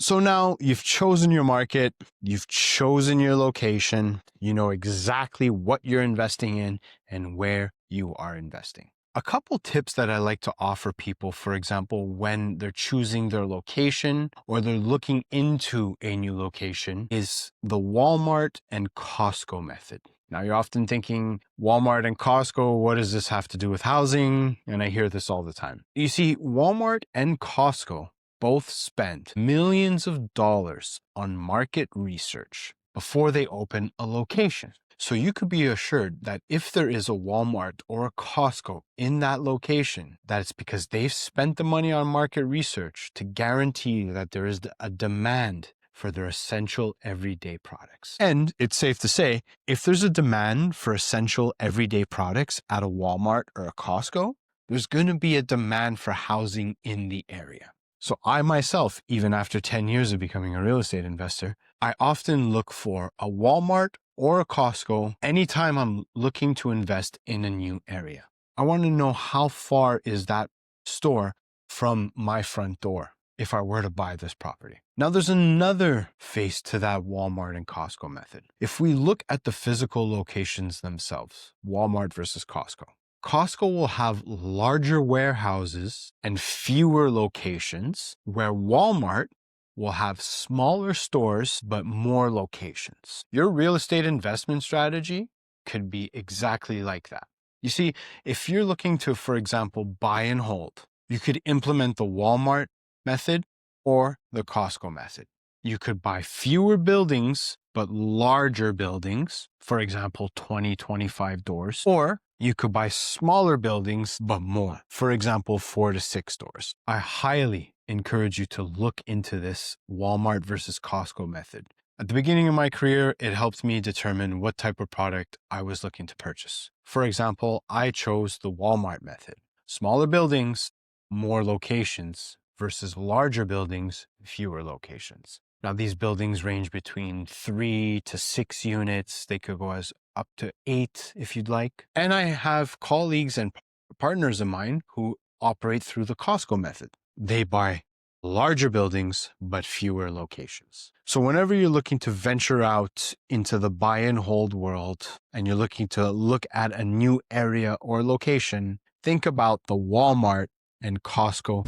So now you've chosen your market, you've chosen your location, you know exactly what you're investing in and where you are investing. A couple tips that I like to offer people, for example, when they're choosing their location or they're looking into a new location, is the Walmart and Costco method. Now, you're often thinking, Walmart and Costco, what does this have to do with housing? And I hear this all the time. You see, Walmart and Costco both spent millions of dollars on market research before they open a location. So you could be assured that if there is a Walmart or a Costco in that location, that it's because they've spent the money on market research to guarantee that there is a demand for their essential everyday products. And it's safe to say, if there's a demand for essential everyday products at a Walmart or a Costco, there's going to be a demand for housing in the area. So I myself, even after 10 years of becoming a real estate investor, I often look for a Walmart or a Costco anytime I'm looking to invest in a new area. I want to know how far is that store from my front door if I were to buy this property. Now, there's another face to that Walmart and Costco method. If we look at the physical locations themselves, Walmart versus Costco, Costco will have larger warehouses and fewer locations, where Walmart will have smaller stores but more locations. Your real estate investment strategy could be exactly like that. You see, if you're looking to, for example, buy and hold, you could implement the Walmart method or the Costco method. You could buy fewer buildings but larger buildings, for example, 20, 25 doors, or you could buy smaller buildings but more, for example, 4 to 6 doors. I highly encourage you to look into this Walmart versus Costco method. At the beginning of my career, it helped me determine what type of product I was looking to purchase. For example, I chose the Walmart method. Smaller buildings, more locations, versus larger buildings, fewer locations. Now, these buildings range between 3 to 6 units. They could go as up to 8 if you'd like. And I have colleagues and partners of mine who operate through the Costco method. They buy larger buildings, but fewer locations. So whenever you're looking to venture out into the buy and hold world, and you're looking to look at a new area or location, think about the Walmart and Costco